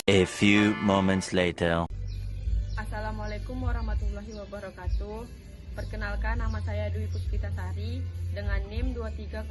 A few moments later. Assalamualaikum warahmatullahi wabarakatuh. Perkenalkan, nama saya Dwi Puspitasari dengan NIM 2308634.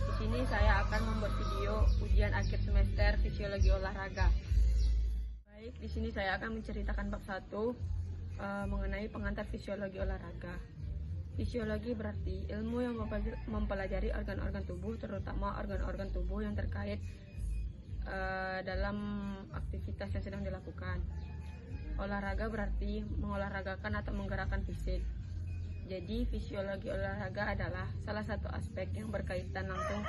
Di sini saya akan membuat video ujian akhir semester fisiologi olahraga. Baik, di sini saya akan menceritakan bab 1 mengenai pengantar fisiologi olahraga. Fisiologi berarti ilmu yang mempelajari organ-organ tubuh, terutama organ-organ tubuh yang terkait dalam aktivitas yang sedang dilakukan. Olahraga berarti mengolahragakan atau menggerakkan fisik. Jadi fisiologi olahraga adalah salah satu aspek yang berkaitan langsung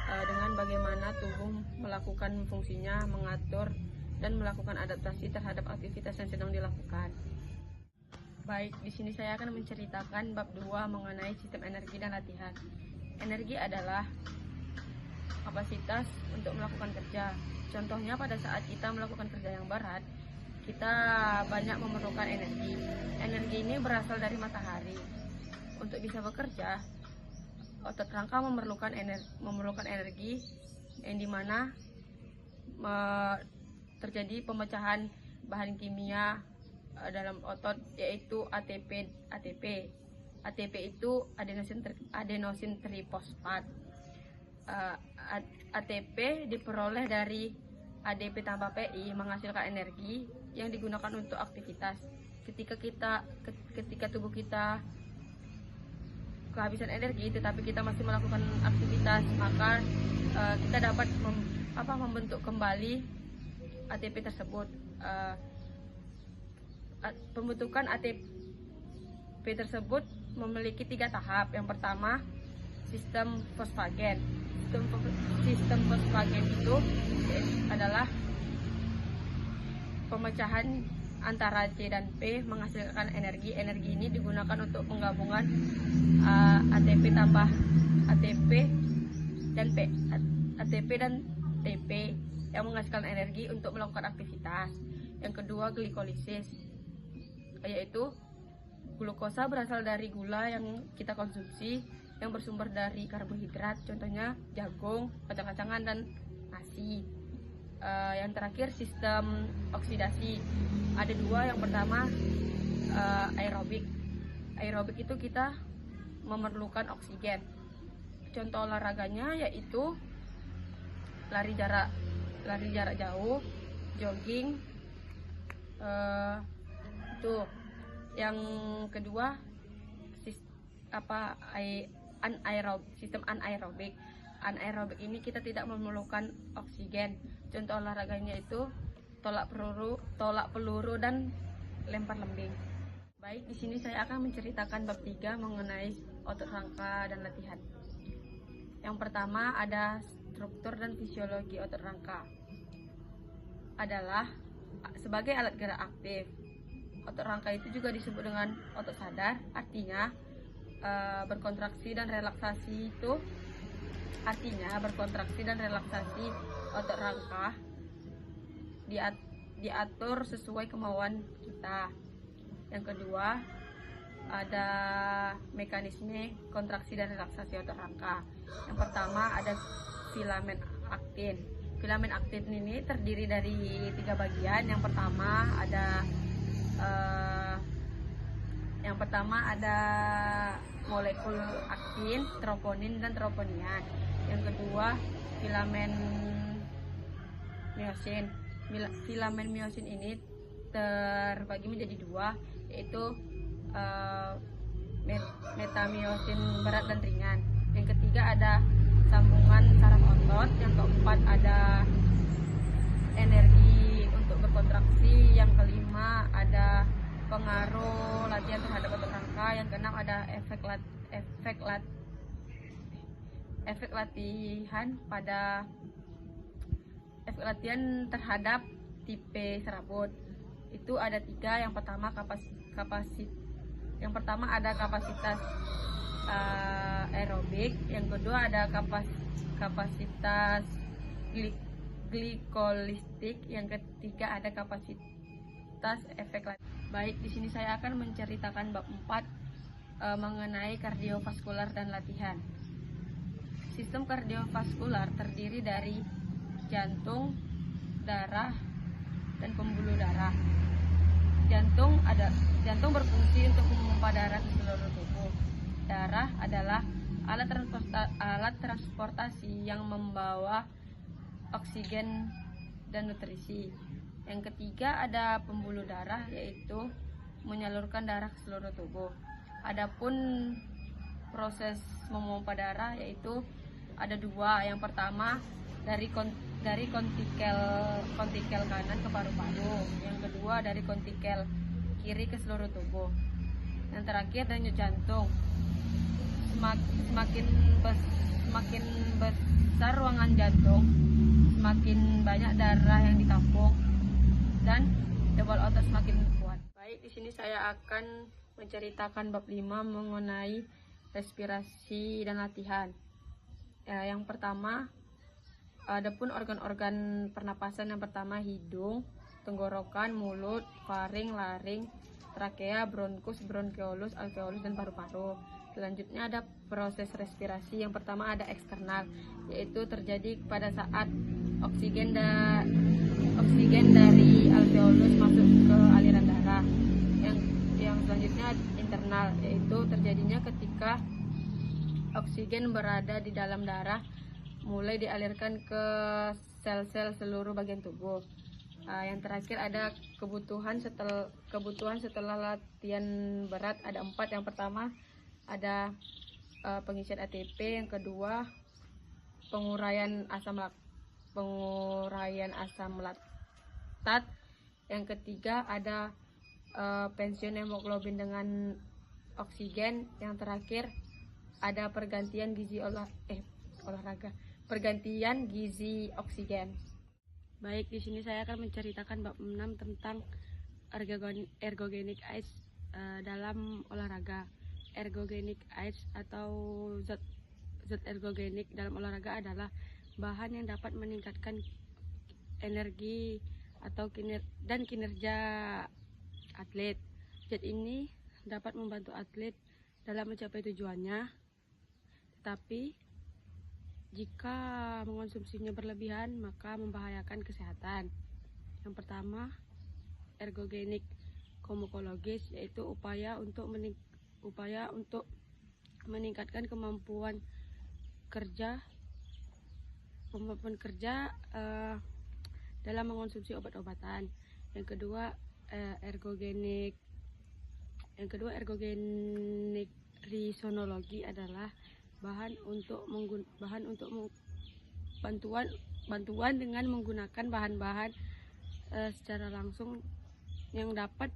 dengan bagaimana tubuh melakukan fungsinya, mengatur dan melakukan adaptasi terhadap aktivitas yang sedang dilakukan. Baik, di sini saya akan menceritakan bab 2 mengenai sistem energi dan latihan. Energi adalah kapasitas untuk melakukan kerja. Contohnya pada saat kita melakukan kerja yang berat, kita banyak memerlukan energi. Energi ini berasal dari matahari. Untuk bisa bekerja, otot rangka memerlukan energi yang dimana terjadi pemecahan bahan kimia dalam otot, yaitu ATP. ATP itu adenosin trifosfat. ATP diperoleh dari ADP tambah PI, menghasilkan energi yang digunakan untuk aktivitas. Ketika tubuh kita kehabisan energi tetapi kita masih melakukan aktivitas, maka kita dapat membentuk kembali ATP tersebut. Pembentukan ATP tersebut memiliki 3 tahap. Yang pertama, sistem fosfagen. Sistem fosfagen itu adalah pemecahan antara C dan P menghasilkan energi. Energi ini digunakan untuk penggabungan ATP tambah ATP dan P, ATP dan TP yang menghasilkan energi untuk melakukan aktivitas. Yang kedua, glikolisis, yaitu glukosa berasal dari gula yang kita konsumsi yang bersumber dari karbohidrat, contohnya jagung, kacang-kacangan, dan nasi. Yang terakhir, sistem oksidasi. Ada 2. Yang pertama, aerobik. Aerobik itu kita memerlukan oksigen. Contoh olahraganya yaitu lari jarak jauh, jogging. Itu. Yang kedua, sistem anaerobik. Anaerobik ini kita tidak memerlukan oksigen. Contoh olahraganya itu tolak peluru dan lempar lembing. Baik, di sini saya akan menceritakan bab 3 mengenai otot rangka dan latihan. Yang pertama, ada struktur dan fisiologi otot rangka. Adalah sebagai alat gerak aktif. Otot rangka itu juga disebut dengan otot sadar, artinya berkontraksi dan relaksasi otot rangka diatur sesuai kemauan kita. Yang kedua, ada mekanisme kontraksi dan relaksasi otot rangka. Yang pertama, ada filamen aktin. Filamen aktin ini terdiri dari 3 bagian. Yang pertama ada molekul aktin, troponin, dan troponian. Yang kedua, filamen miosin. Filamen miosin ini terbagi menjadi 2, yaitu metamiosin berat dan ringan. Yang ketiga, ada sambungan saraf otot. Yang keempat, ada energi untuk berkontraksi. Yang kelima, ada pengaruh latihan terhadap otot rangka. Yang keenam, ada efek latihan terhadap tipe serabut. Itu ada 3. Yang pertama ada kapasitas aerobik. Yang kedua ada kapasitas glikolistik. Yang ketiga ada kapasitas efek latihan. Baik, di sini saya akan menceritakan bab 4 mengenai kardiovaskular dan latihan. Sistem kardiovaskular terdiri dari jantung, darah, dan pembuluh darah. Jantung berfungsi untuk memompa darah ke seluruh tubuh. Darah adalah alat transportasi yang membawa oksigen dan nutrisi. Yang ketiga ada pembuluh darah, yaitu menyalurkan darah ke seluruh tubuh. Adapun proses memompa darah yaitu ada dua. Yang pertama dari kontikel kanan ke paru-paru. Yang kedua dari kontikel kiri ke seluruh tubuh. Yang terakhir denyut jantung. Semakin besar ruangan jantung, semakin banyak darah yang ditampung dan debol otot semakin kuat. Baik, di sini saya akan menceritakan bab 5 mengenai respirasi dan latihan. Yang pertama, adapun organ-organ pernapasan. Yang pertama hidung, tenggorokan, mulut, faring, laring, trakea, bronkus, bronkeolus, alveolus, dan paru-paru. Selanjutnya ada proses respirasi. Yang pertama ada eksternal, yaitu terjadi pada saat oksigen dari alveolus masuk ke aliran darah. Yang selanjutnya internal, yaitu terjadinya ketika oksigen berada di dalam darah mulai dialirkan ke sel-sel seluruh bagian tubuh. Yang terakhir ada kebutuhan setelah latihan berat. Ada 4. Yang pertama ada pengisian ATP, yang kedua penguraian asam laktat, yang ketiga ada pensiun hemoglobin dengan oksigen, yang terakhir ada pergantian gizi oksigen. Baik, di sini saya akan menceritakan bab 6 tentang ergogenik aids dalam olahraga. Ergogenik aids atau zat ergogenik dalam olahraga adalah bahan yang dapat meningkatkan energi atau kinerja atlet. Zat ini dapat membantu atlet dalam mencapai tujuannya, tapi jika mengonsumsinya berlebihan maka membahayakan kesehatan. Yang pertama, ergogenik komukologis, yaitu upaya untuk meningkatkan kemampuan kerja dalam mengonsumsi obat-obatan. Yang kedua ergogenik risonologi adalah bantuan dengan menggunakan bahan-bahan secara langsung yang dapat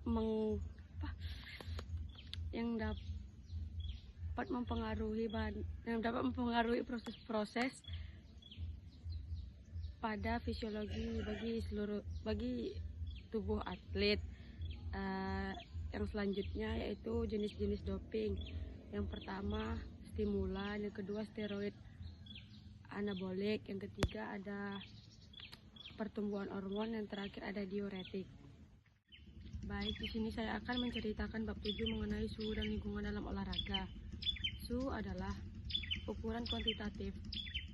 mempengaruhi proses-proses pada fisiologi bagi tubuh atlet. Yang selanjutnya yaitu jenis-jenis doping. Yang pertama stimulan, yang kedua steroid anabolik, yang ketiga ada pertumbuhan hormon, yang terakhir ada diuretik. Baik, di sini saya akan menceritakan bab 7 mengenai suhu dan lingkungan dalam olahraga. Suhu adalah ukuran kuantitatif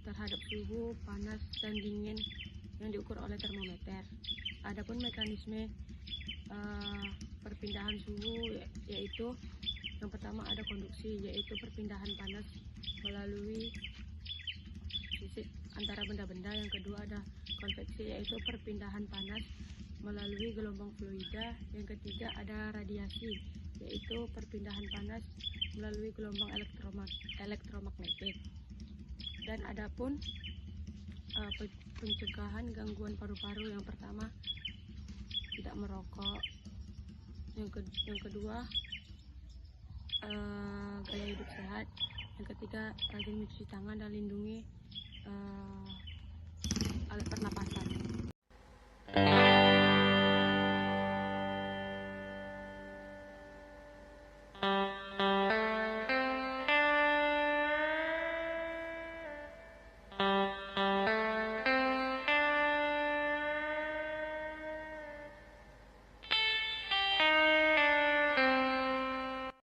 terhadap suhu, panas, dan dingin yang diukur oleh termometer. Adapun mekanisme perpindahan suhu yaitu yang pertama ada konduksi, yaitu perpindahan panas melalui fisik antara benda-benda. Yang kedua ada konveksi, yaitu perpindahan panas melalui gelombang fluida. Yang ketiga ada radiasi, yaitu perpindahan panas melalui gelombang elektromagnetik. Dan adapun pencegahan gangguan paru-paru, yang pertama tidak merokok, yang kedua gaya hidup sehat, yang ketiga rajin mencuci tangan dan lindungi alat pernapasan.